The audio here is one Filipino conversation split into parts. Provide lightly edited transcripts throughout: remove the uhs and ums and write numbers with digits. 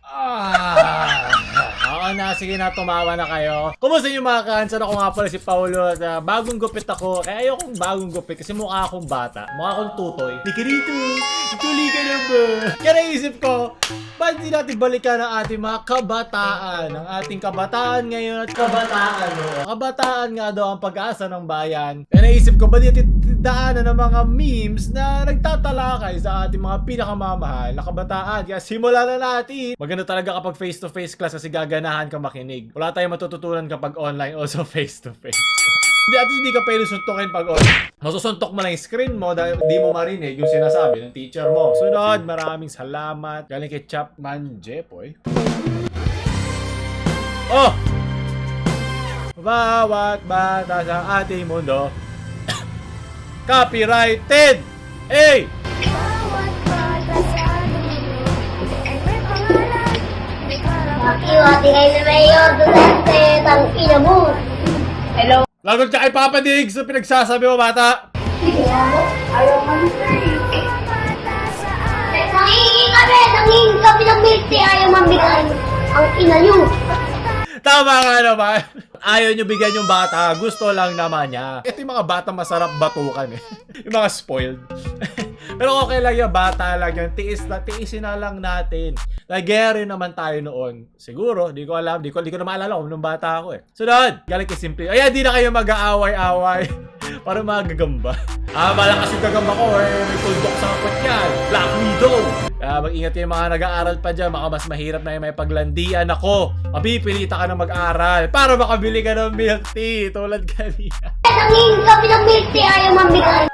Oo na, sige na, tumawa na kayo. Kumusta yung mga kansan? Ako nga pala si Paulo at bagong gupit ako. Kaya ayokong bagong gupit kasi mukha akong bata. Mukha akong tutoy. Di ka rito, ituli ka na ba? Kaya naisip ko, ba't di natin balikan ang ating mga kabataan? Ang ating kabataan ngayon at kabataan no? Kabataan nga daw ang pag-asa ng bayan. Kaya naisip ko, ba't di natin daanan ng mga memes na nagtatalakay sa ating mga pinakamamahal na kabataan. Kaya simulan na natin. Maganda talaga kapag face-to-face class kasi gaganahan ka makinig. Wala tayong matututunan kapag online, also face-to-face. Hindi ka pwede suntukin pag online. Masusuntok mo lang yung screen mo dahil di mo marinig yung sinasabi ng teacher mo. Sunod, maraming salamat. Galing kay Chapman Jepoy. Oh! Bawat bata sa ating mundo copyrighted! Hey! Makiwati kayo na Mayor Duterte, tang ina mo. Hello? Lagot ka kay Papa Diggs sa pinagsasabi mo, bata! Ayaw man nangingi kami ng milk tea, ayaw mambigay ang ina nyo. Tama nga naman. Ayaw nyo bigyan yung bata. Gusto lang naman niya. Ito yung mga bata masarap batukan eh. Yung mga spoiled. Pero okay lang yung bata lang yan. Tiisin na lang natin. Nagyari naman tayo noon. Siguro, di ko alam. Di ko na maalala kung nung bata ako eh. Sunod, galing kay Simple. Ayan, di na kayo mag-aaway-aaway. Para magagamba. Malakas yung gagamba ko eh. May tuldok sa kapat yan. Black Widow. Mag-ingat kayo mga nag-aaral pa dyan. Baka mas mahirap na yung may paglandian. Ako, mapipilita ka na mag-aral para makabili ka ng milk tea. Tulad kanina. Nangingi kami ng milk tea, ayaw mambigay.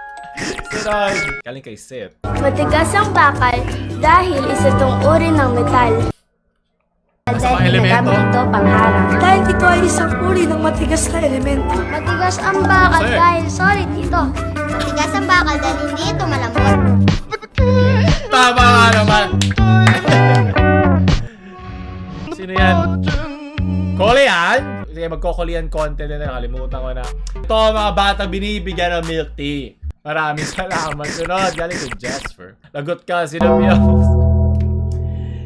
Sunod, galing kay Seth. Matigas ang bakal dahil isa itong uri ng metal. Masama Dahil elemento. ginagamit ito pangharang. Dahil ito ay isang uri ng matigas na elemento. Matigas ang bakal Sir. dahil solid ito. Matigas ang bakal dahil hindi ito malambot. Tama nga naman. Sino yan? Kolean? Sige, magko-Kolean content na nakalimutan ko na. Ito ang mga bata binibigyan ng milk tea. Maraming salamat. Sunod, galing kay Jasper. Lagot ka, sinabi ako.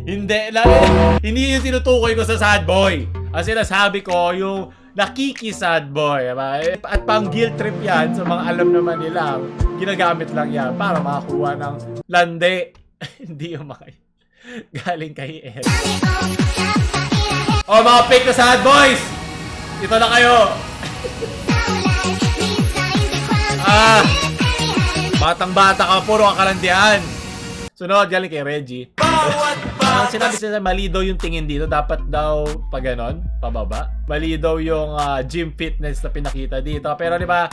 Hindi yung tinutukoy ko sa sad boy. Ang sinasabi ko, yung nakiki-sad boy. Diba? At pang guilt trip yan sa mga alam naman nila. Ginagamit lang yan para makakuha ng lande. Hindi yung mga galing kay Ed. Oh, mga fake na sad boys! Ito na kayo! Batang-bata ka, puro kakalandian. Sunod, galing kay Reggie. Sinabi sila mali daw yung tingin dito. Dapat daw pa ganon, pababa. Mali daw yung gym fitness na pinakita dito. Pero di ba,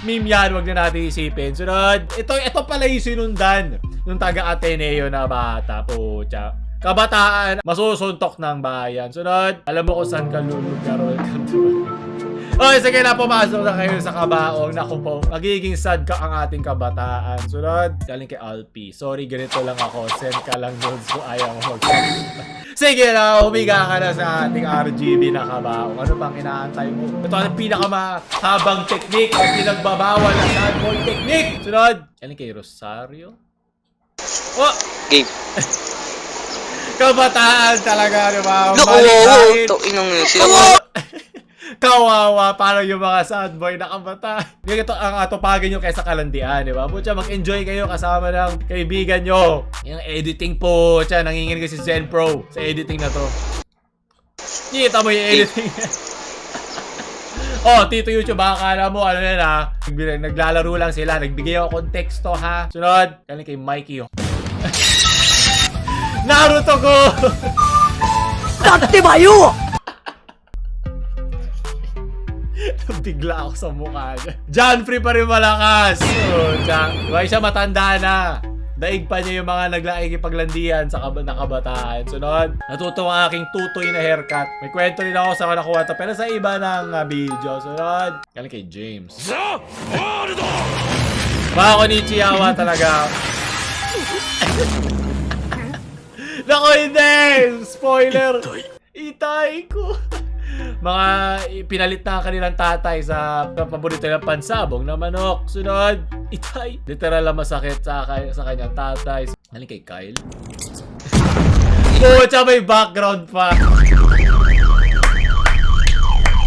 meme yan, wag na natin isipin. Sunod, ito pala yung sinundan. Yung taga Ateneo na bata. Pucha. Kabataan, masusuntok ng bayan. Sunod, alam mo kung saan ka lulugar. Welcome to okay, sige na, pumasok na kayo sa kabaong. Naku po, magiging sad ka ang ating kabataan. Sunod, galing kay Alpi. Sorry, ganito lang ako. Send ka lang notes kung ayaw mo sige na, humiga ka na sa ating RGB na kabaong. Ano pang inaantay mo? Ito ang pinakamahabang technique at pinagbabawal na sad boy technique. Sunod, galing kay Rosario. Oh! Game. Kabataan talaga, di ba? Loko! Ito, inong sila. Kawawa para yung mga sad boy na kabataan. Ito ang atupagin nyo kaysa kalandian, di ba? Pucha, mag-enjoy kayo kasama ng kaibigan nyo. Yung editing po, pucha, nanginginig si Zen Pro sa editing na to. Kita mo yung editing. Oh, Tito YouTube, akala mo, ano yan ha? Naglalaro lang sila, nagbigay ako konteksto ha. Sunod, galing kay Mikey. Naruto ko! Dati bayo! Bigla ako sa mukha niya. John Free pa rin malakas. Huwag siya matanda na. Daig pa niya yung mga naglaikipaglandian sa kabataan. Sunod, natuto ang aking tutoy na haircut. May kwento rin ako sa nakuha to, pero sa iba ng video. Sunod, galing kay James. Mga konnichiwa talaga. Naku, hindi! Spoiler! Itay ko! Mga pinalit na kanilang tatay sa paborito nilang pansabong na manok. Sunod, Itay. Literal lang masakit sa kanyang tatay. Galing kay Kyle. Pucha, may background pa.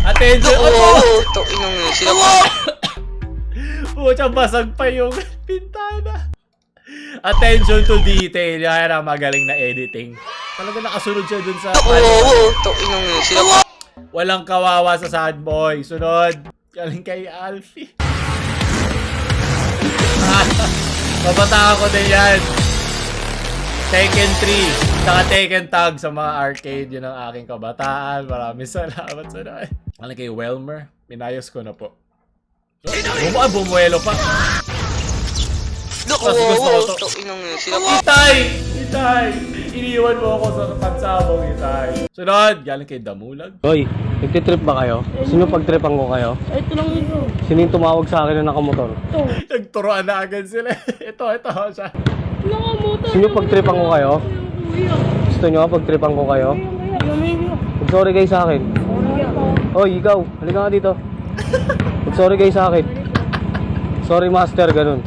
Attention. Oo, to inong sila ko. Pucha, basag pa yung pintana. Attention to detail. Yan ang magaling na editing. Talaga nakasunod siya dun sa... Oo, to inong sila ko. Walang kawawa sa sad boy. Sunod. Galing kay Alfie. Pabataan ko din yan. Tekken 3. Saka Tekken Tag sa mga arcade. Yun ang aking kabataan. Maraming salamat sa namin. Galing kay Welmer. Minayos ko na po. Bumuelo pa. Tapos gusto ko to. To inong sila ko. Itay! Itay! Iniwan mo ako sa pansabong, Itay. Sunod, galing kay Damulag. Hoy, nagtitrip ba kayo? Sino pagtripan ko kayo? Ito lang yun. Sino yung tumawag sa akin na nakamotor? Nagturoan na agad sila. ito siya. Sino pagtripan ko kayo? Gusto nyo pagtripan ko kayo? Mag-sorry kayo sa akin. Hoy, ikaw, halika nga dito. Mag-sorry kayo sa akin. Sorry master, ganun.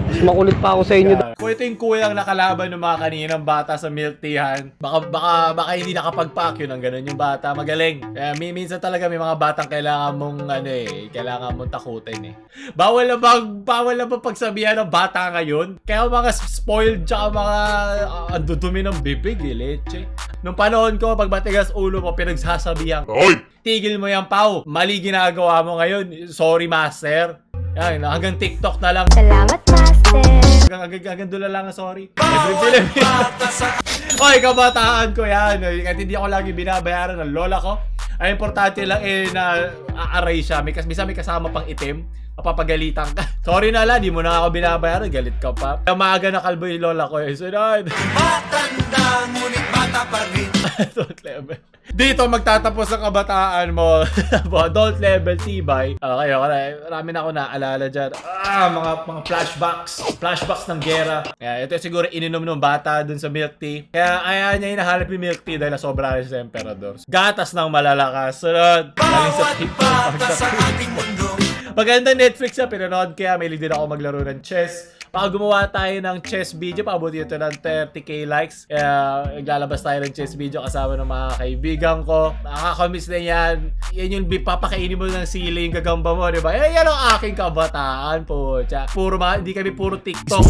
Mas makulit pa ako sa inyo. Kung ito yung kulang nakalaban ng mga kaninang bata sa milk teahan, baka hindi nakapag-pack yun ang ganun yung bata. Magaling. Kaya minsan talaga may mga batang kailangan mong kailangan mong takutin eh. Bawal na bang pagsabihan ng bata ngayon? Kaya mga spoiled tsaka mga andudumi ng bibig eh, leche. Nung panahon ko, pag matigas ulo mo, pinagsasabihan ko, tigil mo yan, Pao. Mali ginagawa mo ngayon. Sorry, master. Yan, hanggang TikTok na lang. Salamat, Master. Hanggang doon na lang, sorry. Every Filipino. Oy, kabataan ko yan. Kahit hindi ako lagi binabayaran ng lola ko. Ang importante lang na aaray siya. May kasama pang itim. Mapapagalitan ka. Sorry na lang, di mo na ako binabayaran. Galit ka pa. Kaya maaga na kalbo yung lola ko. Sunod. Matanda, ngunit bata pa rin. Don't level. Dito magtatapos ang kabataan mo. Adult level tibay. Okay, marami na ako naalala dyan. Mga flashbacks. Flashbacks ng gera. Kaya ito siguro ininom ng bata dun sa milk tea. Kaya niya hinahanap yung milk tea dahil nasobra rin sa emperador. Gatas ng malalakas. Sunod. Galing sa TikTok. Maganda Netflix siya, pinanood kaya may din ako maglaro ng chess. Baka gumawa tayo ng chess video, paabuti ito ng 30k likes. Kaya naglalabas tayo ng chess video kasama ng mga kaibigan ko. Nakakamiss na yan. Yan yung papakainin mo ng sili yung gagamba mo, di ba? Yan ang aking kabataan po. Hindi kami puro TikTok.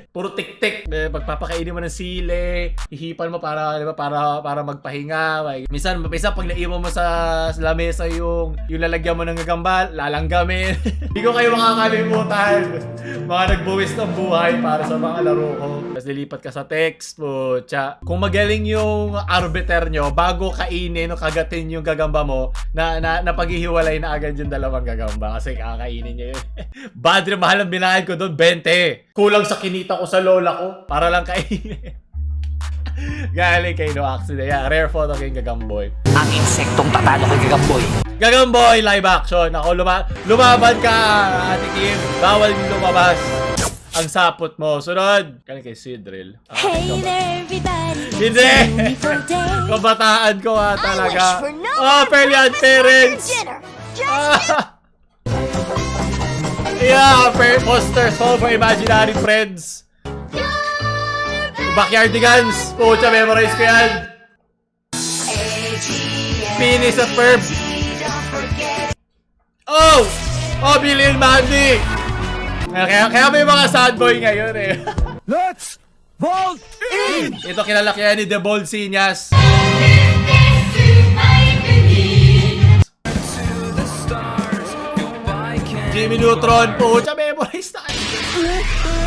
Puro tik-tik. Pagpapakainin mo ng sili, hihipan mo para, di ba, para magpahinga. Minsan pag naiwan mo sa lamesa yung lalagyan mo ng gagamba, lalanggamin. Hindi ko kayo makakalimutan. Mga nagbuwis ng buhay para sa mga laro ko. Tapos lilipat ka sa text po. Kung magaling yung arbiter nyo, bago kainin o kagatin yung gagamba mo, na paghihiwalay na agad yung dalawang gagamba kasi kakainin nyo yun. Bad rin, mahal ang binahan ko doon, 20. Kulang sa kinita ko sa lola ko para lang kainin. Galing kay No Accident. Yeah, rare photo kay Gagamboy. Ang insektong tatalo kay Gagamboy. Gagamboy, live action. Ako, lumaban ka, Ate Kim. Bawal yung lumabas. Ang sapot mo. Sunod. Galing kay Sidril. Hey there, everybody. Hindi! Kabataan ko talaga. Pelian parents! Yeah, posters for imaginary friends. Backyardigans. Pucha, memorize ko yan. Finish at Ferb. Oh, Billy and Mandy. Kaya may mga sad boy ngayon eh. Let's vault in! Ito kilala kaya ni The Bold Sinyas. Jimmy Neutron. Pucha, memorize na.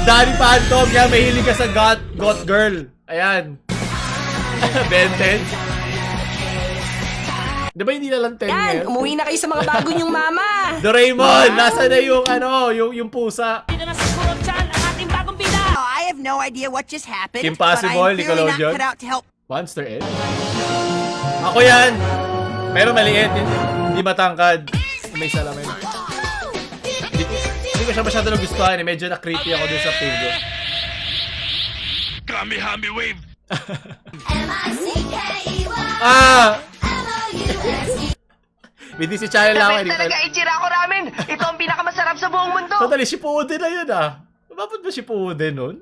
Danny Phantom. Yan, mahilig ka sa Got Girl. Ayan. Ben 10. Di ba hindi na lang 10 ngayon? Umuwi na kayo sa mga bago niyong mama. Doraemon! Nasa na yung yung pusa? Dito na siguro dyan ang ating bagong bida. I have no idea what just happened. Impossible, but I'm clearly not Nickelodeon. cut out to help. Monster Ed? Ako yan! Pero maliit. Hindi matangkad. May salamin. Hindi ko siya masyado nagustuhan eh. Medyo na-creepy ako dun sa pingo. Kami-hami wave! Hindi si Channel lang ako. Talaga ichira ko ramen. Ito ang pinakamasarap sa buong mundo. Sandali, Shippuden na yun ah. Bakit ba Shippuden nun?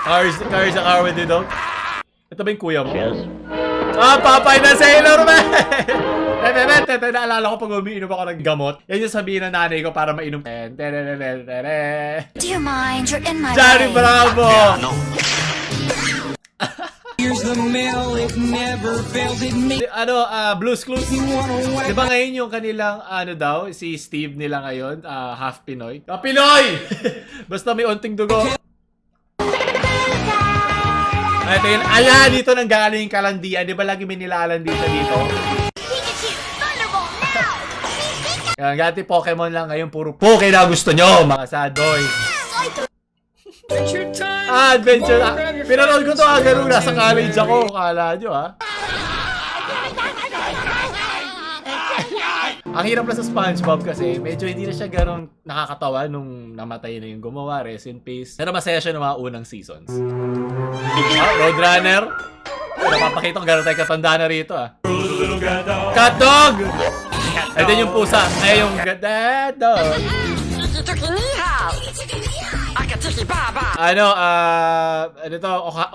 Cars sa car with you, dog. Ito ba yung kuya mo? Papay na Sailor Man! Naalala ko pag umiinom ako ng gamot. Yan yung sabihin ng nanay ko para mainom. Do you mind? You're in my Johnny Bravo! Blue's Clues. Di ba ngayon yung kanilang, si Steve nila ngayon, half Pinoy? Pinoy! Basta may unting dugo. Ito yun. Ayan, dito nang galing yung kalandian. Di ba lagi may nilalandi dito? Yan, gati Pokemon lang ngayon. Puro Poke na gusto nyo, mga sad boy. Adventure time! Pinanood ko to ganun. Nasa college ako. Kala nyo, Ang hirap lang sa SpongeBob kasi medyo hindi na siya ganun nakakatawa nung namatay na yung gumawa. Rest in peace. Pero masaya siya ng mga unang seasons. Roadrunner. Napapakita ko gano'n tayo katanda na rito, Katog! Ay, din yung pusa. Ay, yung dog.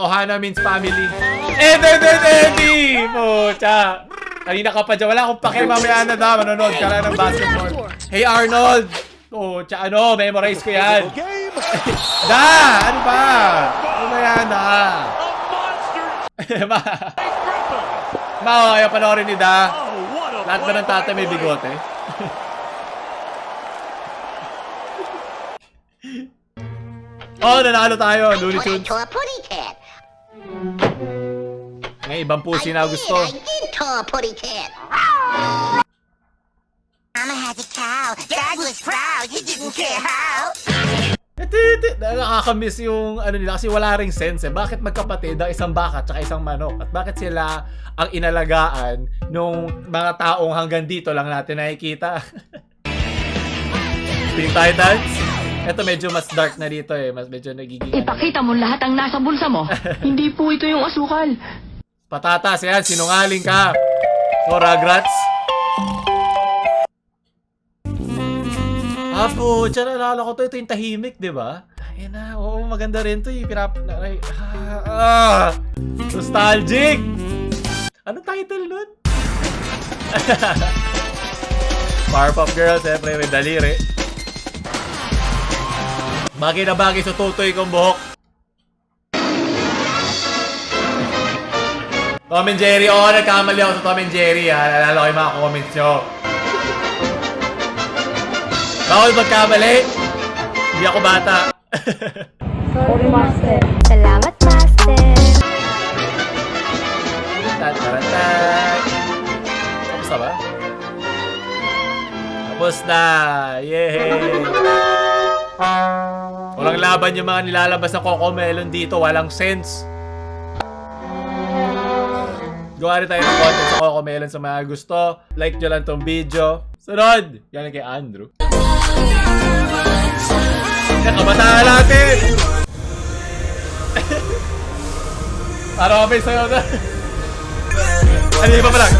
Ohana means family. Eddie! Pucha! Kanina ka pa dyan. Wala akong pake mamaya na manonood ka lang ng basketball. Hey Arnold! Pucha, memorize ko yan. Ano ba? Mamaya na. Ayaw panoorin ni Da. Lahat ba ng tatay may bigote? Nanalo tayo. Looney Tunes. Ngayon, ibang pusi na gusto. Mama has a cow. Dad was proud. He didn't care how. Nakakamiss yung nila kasi wala ring sense. Bakit magkapatid ang isang baka at isang manok? At bakit sila ang inalagaan nung mga taong hanggang dito lang natin nakikita? Teen Titans? Ito medyo mas dark na dito mas medyo nagiging Ipakita mo lahat ang nasa bulsa mo. Hindi po ito yung asukal. Patatas yan, sinungaling ka. Rugrats. Pucha, naalala ko to. Ito yung tahimik, di ba? Oo, maganda rin to. Nostalgic! Anong title nun? Powerpuff Girls, siyempre may daliri. Bagay na bagay sa tutoy kong buhok. Tom and Jerry. Nagkamali ako sa Tom and Jerry. Naalala ko yung mga comments nyo. Bawal magkamali. Hindi ako bata. Sorry, Master. Salamat, Master. Tataratan. Tapos na ba? Tapos na. Yay! Walang laban yung mga nilalabas na Cocomelon dito. Walang sense. Gawa rin tayo ng content sa Cocomelon sa mga gusto. Like nyo lang tong video. Sunod! Yan kay Andrew. Kabataan natin! Para kami sa'yo na. Ano yung pa lang?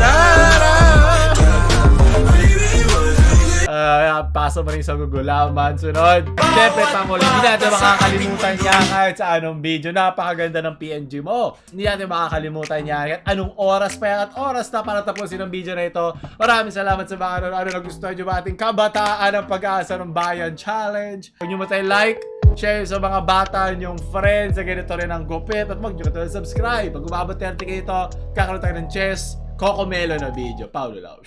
Paso mo rin sa gugulaman. Sunod. Siyempre, Panguli, hindi natin makakalimutan yan kahit sa anong video. Napakaganda ng PNG mo. Hindi natin makakalimutan yan kahit anong oras pa yan. At oras na para tapusin ang video na ito. Maraming salamat sa mga ano nagustuhan nyo ba ating kabataan ng pag-asa ng bayan challenge. Huwag nyo mo tayo like, share sa mga bata nyong friends sa ganito rin ang gupit. At huwag nyo tayo subscribe. Pag umabot 30k ito, kakaroon tayo ng chess Cocomelon na video. Paulo Lau.